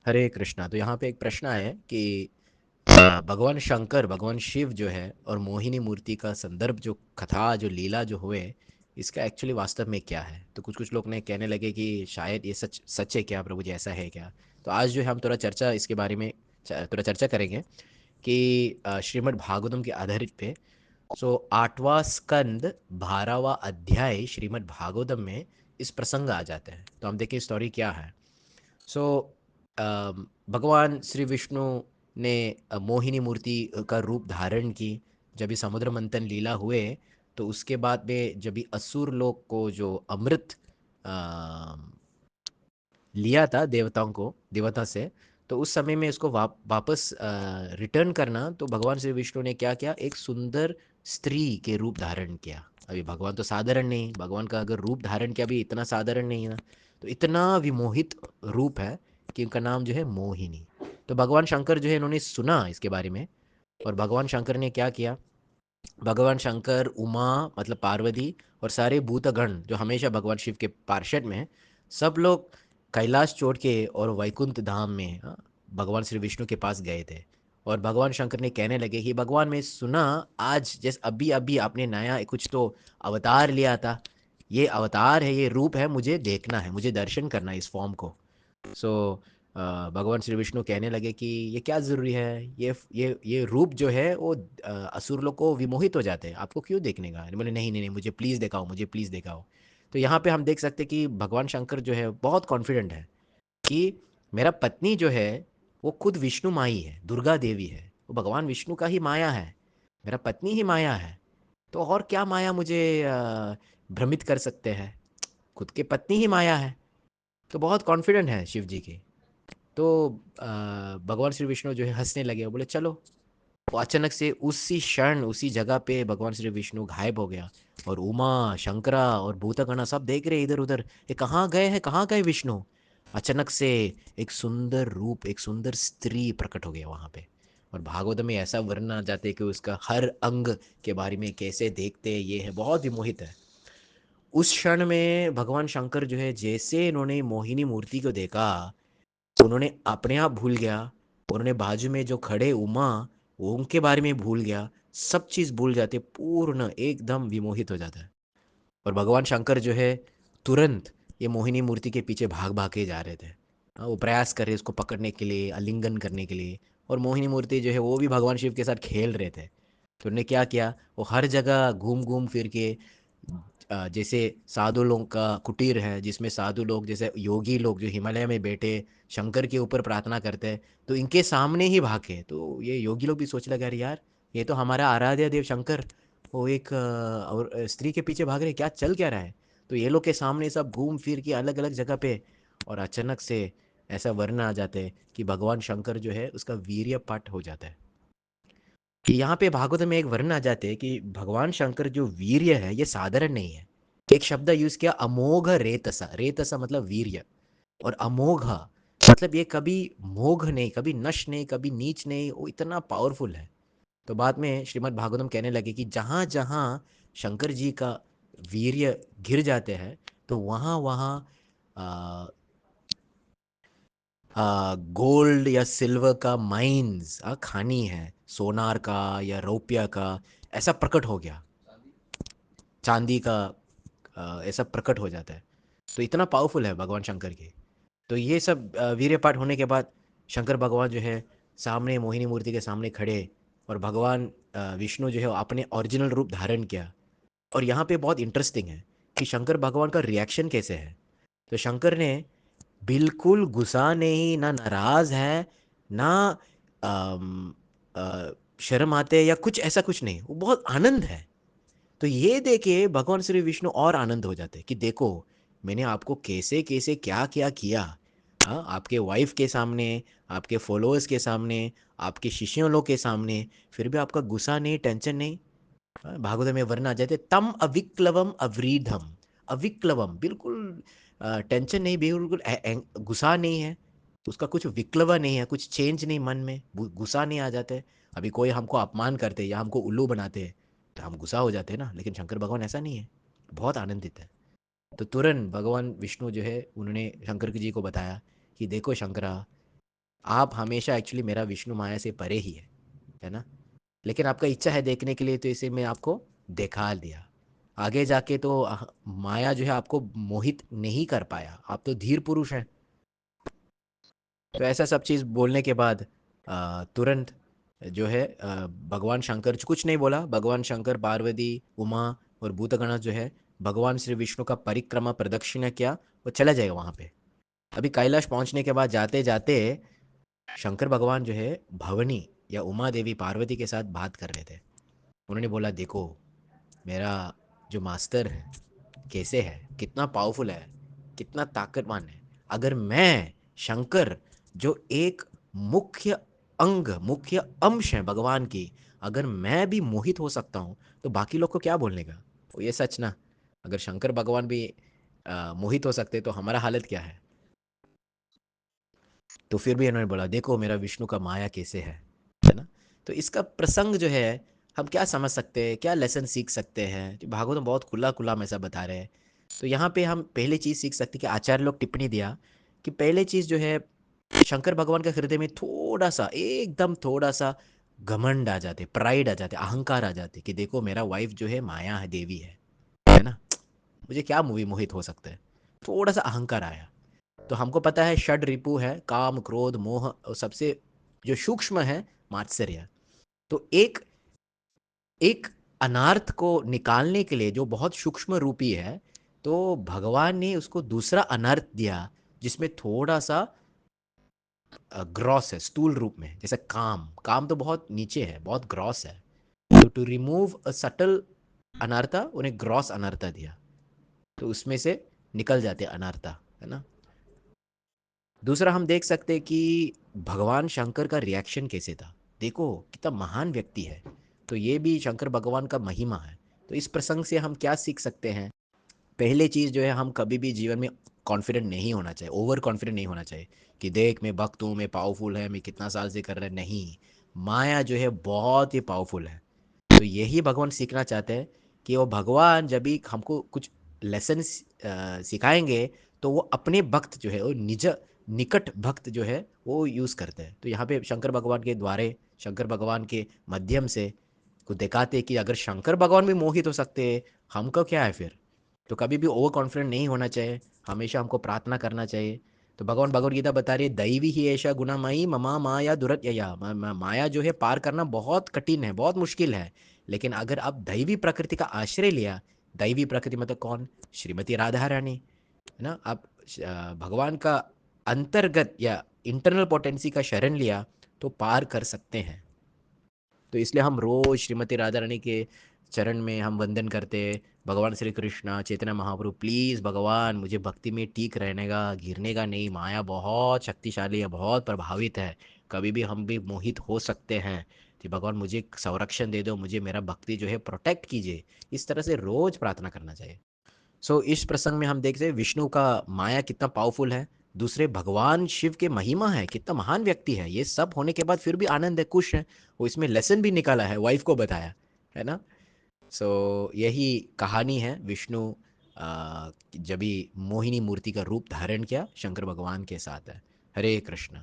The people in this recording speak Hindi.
हरे कृष्णा। तो यहाँ पे एक प्रश्न है कि भगवान शंकर, भगवान शिव जो है और मोहिनी मूर्ति का संदर्भ, जो कथा, जो लीला जो हुए, इसका एक्चुअली वास्तव में क्या है। तो कुछ कुछ लोग ने कहने लगे कि शायद ये सच सच है क्या प्रभु जी, ऐसा है क्या। तो आज जो है हम थोड़ा चर्चा इसके बारे में थोड़ा चर्चा करेंगे कि श्रीमद् भागवतम के आधारित पे। सो 8वां स्कंद 12वां अध्याय श्रीमद् भागवतम में इस प्रसंग आ जाते हैं। तो हम देखें स्टोरी क्या है। सो भगवान श्री विष्णु ने मोहिनी मूर्ति का रूप धारण की जब ये समुद्र मंथन लीला हुए। तो उसके बाद में जब भी असुर लोग को जो अमृत अ, लिया था देवताओं को देवता से, तो उस समय में इसको वापस रिटर्न करना, तो भगवान श्री विष्णु ने क्या किया, एक सुंदर स्त्री के रूप धारण किया। अभी भगवान तो साधारण नहीं, भगवान का अगर रूप धारण किया भी इतना साधारण नहीं है ना, तो इतना विमोहित रूप है कि उनका नाम जो है मोहिनी। तो भगवान शंकर जो है इन्होंने सुना इसके बारे में, और भगवान शंकर ने क्या किया, भगवान शंकर, उमा मतलब पार्वती, और सारे भूतगण जो हमेशा भगवान शिव के पार्षद में हैं, सब लोग कैलाश छोड़ के और वैकुंठ धाम में भगवान श्री विष्णु के पास गए थे। और भगवान शंकर ने कहने लगे कि भगवान, मैं सुना आज जैसे अभी अभी आपने नया कुछ तो अवतार लिया था, ये अवतार है, ये रूप है, मुझे देखना है, मुझे दर्शन करना है इस फॉर्म को। सो भगवान श्री विष्णु कहने लगे कि ये क्या ज़रूरी है, ये रूप जो है वो असुर लोग को विमोहित हो जाते हैं, आपको क्यों देखने का। बोले नहीं नहीं नहीं, मुझे प्लीज़ दिखाओ, मुझे प्लीज़ दिखाओ। तो यहाँ पे हम देख सकते हैं कि भगवान शंकर जो है बहुत कॉन्फिडेंट है कि मेरा पत्नी जो है वो खुद विष्णु माई है, दुर्गा देवी है, वो भगवान विष्णु का ही माया है, मेरा पत्नी ही माया है। तो और क्या माया मुझे भ्रमित कर सकते हैं, खुद के पत्नी ही माया है। तो बहुत कॉन्फिडेंट है शिव जी की। तो भगवान श्री विष्णु जो है हंसने लगे, बोले चलो। वो अचानक से उसी क्षण उसी जगह पे भगवान श्री विष्णु गायब हो गया। और उमा, शंकरा और भूतगणा सब देख रहे इधर उधर, ये कहाँ गए हैं, कहाँ गए विष्णु। अचानक से एक सुंदर रूप, एक सुंदर स्त्री प्रकट हो गया वहां पे। और भागवत में ऐसा वर्णन आ जाते हैं कि उसका हर अंग के बारे में कैसे देखते हैं, ये है बहुत विमोहित है। उस क्षण में भगवान शंकर जो है, जैसे इन्होंने मोहिनी मूर्ति को देखा, उन्होंने अपने आप भूल गया, उन्होंने बाजू में जो खड़े उमा, वो उनके बारे में भूल गया, सब चीज़ भूल जाते, पूर्ण एकदम विमोहित हो जाता है। और भगवान शंकर जो है तुरंत ये मोहिनी मूर्ति के पीछे भाग भाग के जा रहे थे। वो प्रयास कर रहे उसको पकड़ने के लिए, आलिंगन करने के लिए। और मोहिनी मूर्ति जो है वो भी भगवान शिव के साथ खेल रहे थे। तो उन्होंने क्या किया, वो हर जगह घूम घूम फिर के जैसे साधु लोगों का कुटीर है, जिसमें साधु लोग जैसे योगी लोग जो हिमालय में बैठे शंकर के ऊपर प्रार्थना करते हैं, तो इनके सामने ही भागे। तो ये योगी लोग भी सोच लगे, अरे यार, ये तो हमारा आराध्य देव शंकर, वो एक और स्त्री के पीछे भाग रहे, क्या चल क्या रहा है। तो ये लोग के सामने सब घूम फिर के अलग अलग जगह पे, और अचानक से ऐसा वर्ण आ जाता है कि भगवान शंकर जो है उसका वीर्य पाठ हो जाता है। कि यहाँ पे भागवत में एक वर्ण आ जाते हैं कि भगवान शंकर जो वीर्य है ये साधारण नहीं है। एक शब्द यूज किया, अमोघ रेतसा। रेतसा मतलब वीर्य, और अमोघ मतलब ये कभी मोघ नहीं, कभी नश नहीं, कभी नीच नहीं, वो इतना पावरफुल है। तो बाद में श्रीमद् भागवतम कहने लगे कि जहाँ जहाँ शंकर जी का वीर्य गिर जाते हैं, तो वहाँ वहाँ गोल्ड या सिल्वर का माइंस, खानी है, सोनार का या रौप्य का, ऐसा प्रकट हो गया, चांदी का ऐसा प्रकट हो जाता है। तो इतना पावरफुल है भगवान शंकर के। तो ये सब वीर्य पाठ होने के बाद शंकर भगवान जो है सामने मोहिनी मूर्ति के सामने खड़े, और भगवान विष्णु जो है वो अपने ओरिजिनल रूप धारण किया। और यहाँ पे बहुत इंटरेस्टिंग है कि शंकर भगवान का रिएक्शन कैसे है। तो शंकर ने बिल्कुल गुस्सा नहीं, ना नाराज है, ना अम, शर्म आते या कुछ ऐसा कुछ नहीं, वो बहुत आनंद है। तो ये देखे भगवान श्री विष्णु और आनंद हो जाते कि देखो, मैंने आपको कैसे कैसे क्या क्या किया। हाँ, आपके वाइफ के सामने, आपके फॉलोअर्स के सामने, आपके शिष्यों लोग के सामने, फिर भी आपका गुस्सा नहीं, टेंशन नहीं। हाँ, भागवत में वर्ण आ जाते, तम अविक्लवम अव्रीधम। अविक्लवम बिल्कुल टेंशन नहीं, बिल्कुल गुस्सा नहीं है, उसका कुछ विक्लवा नहीं है, कुछ चेंज नहीं मन में, गुस्सा नहीं आ जाते। अभी कोई हमको अपमान करते या हमको उल्लू बनाते हैं, तो हम गुस्सा हो जाते हैं ना, लेकिन शंकर भगवान ऐसा नहीं है, बहुत आनंदित है। तो तुरंत भगवान विष्णु जो है उन्होंने शंकर जी को बताया कि देखो शंकरा, आप हमेशा एक्चुअली मेरा विष्णु माया से परे ही है ना, लेकिन आपका इच्छा है देखने के लिए, तो इसे मैं आपको दिखा दिया। आगे जाके तो माया जो है आपको मोहित नहीं कर पाया, आप तो धीर पुरुष हैं। तो ऐसा सब चीज़ बोलने के बाद तुरंत जो है भगवान शंकर कुछ नहीं बोला। भगवान शंकर, पार्वती, उमा और भूतगण जो है भगवान श्री विष्णु का परिक्रमा प्रदक्षिणा किया, वो चला जाएगा वहाँ पे। अभी कैलाश पहुँचने के बाद जाते जाते शंकर भगवान जो है भवनी या उमा देवी पार्वती के साथ बात कर रहे थे। उन्होंने बोला, देखो मेरा जो मास्टर है कैसे है, कितना पावरफुल है, कितना ताकतवान है। अगर मैं शंकर, जो एक मुख्य अंग, मुख्य अंश है भगवान की, अगर मैं भी मोहित हो सकता हूँ, तो बाकी लोग को क्या बोलने का। वो ये सच ना, अगर शंकर भगवान भी मोहित हो सकते तो हमारा हालत क्या है। तो फिर भी इन्होंने बोला, देखो मेरा विष्णु का माया कैसे है ना। तो इसका प्रसंग जो है, हम क्या समझ सकते हैं, क्या लेसन सीख सकते हैं। तो भागवत में बहुत खुला खुला में ऐसा बता रहे हैं। तो यहाँ पे हम पहले चीज़ सीख सकते हैं कि आचार्य लोग टिप्पणी दिया कि पहले चीज़ जो है, शंकर भगवान के हृदय में थोड़ा सा, एकदम थोड़ा सा घमंड आ जाते, प्राइड आ जाते, अहंकार आ जाते कि देखो मेरा वाइफ जो है माया है, देवी है ना, मुझे क्या मूवी मोहित हो सकता है। थोड़ा सा अहंकार आया। तो हमको पता है षड रिपु है, काम क्रोध मोह, और सबसे जो सूक्ष्म है मात्सर्य। तो एक एक अनार्थ को निकालने के लिए जो बहुत सूक्ष्म रूपी है, तो भगवान ने उसको दूसरा अनर्थ दिया जिसमें थोड़ा सा ग्रॉस है, स्थूल रूप में। जैसे काम, काम तो बहुत नीचे है, बहुत ग्रॉस है। तो टू रिमूव अ सटल अनर्था, उन्हें ग्रॉस अनर्था दिया, तो उसमें से निकल जाते अनर्था, है ना। दूसरा हम देख सकते हैं कि भगवान शंकर का रिएक्शन कैसे था। देखो कितना महान व्यक्ति है, तो ये भी शंकर भगवान का महिमा है। तो इस प्रसंग से हम क्या सीख सकते हैं। पहले चीज़ जो है, हम कभी भी जीवन में कॉन्फिडेंट नहीं होना चाहिए, ओवर कॉन्फिडेंट नहीं होना चाहिए कि देख मैं भक्त हूँ, मैं पावरफुल है, मैं कितना साल से कर रहा है। नहीं, माया जो है बहुत ही पावरफुल है। तो यही भगवान सीखना चाहते हैं कि वो भगवान जब भी हमको कुछ लेसन सिखाएंगे, तो वो अपने भक्त जो है, वो निज निकट भक्त जो है वो यूज़ करते हैं। तो यहाँ पे शंकर भगवान के द्वारे, शंकर भगवान के माध्यम से को दिखाते हैं कि अगर शंकर भगवान भी मोहित हो सकते हैं, हमको क्या है फिर। तो कभी भी ओवर कॉन्फिडेंट नहीं होना चाहिए, हमेशा हमको प्रार्थना करना चाहिए। तो भगवान भगवद गीता बता रही है, दैवी ही ऐसा गुनामयी ममा माया दुरत्यया। माया जो है पार करना बहुत कठिन है, बहुत मुश्किल है। लेकिन अगर आप दैवी प्रकृति का आश्रय लिया, दैवी प्रकृति मतलब कौन, श्रीमती राधा रानी, है ना। आप भगवान का अंतर्गत या इंटरनल पोटेंसी का शरण लिया, तो पार कर सकते हैं। तो इसलिए हम रोज श्रीमती राधा रानी के चरण में हम वंदन करते। भगवान श्री कृष्णा चैतन्य महाप्रभु, प्लीज़ भगवान मुझे भक्ति में ठीक रहने का, गिरने का नहीं। माया बहुत शक्तिशाली है, बहुत प्रभावित है, कभी भी हम भी मोहित हो सकते हैं। कि भगवान मुझे संरक्षण दे दो, मुझे मेरा भक्ति जो है प्रोटेक्ट कीजिए। इस तरह से रोज प्रार्थना करना चाहिए। इस प्रसंग में हम देखते हैं विष्णु का माया कितना पावरफुल है। दूसरे भगवान शिव के महिमा है, कितना महान व्यक्ति है। ये सब होने के बाद फिर भी आनंद है, खुश है। वो इसमें लेसन भी निकाला है, वाइफ को बताया, है ना। यही कहानी है। विष्णु जब भी मोहिनी मूर्ति का रूप धारण किया, शंकर भगवान के साथ है। हरे कृष्ण।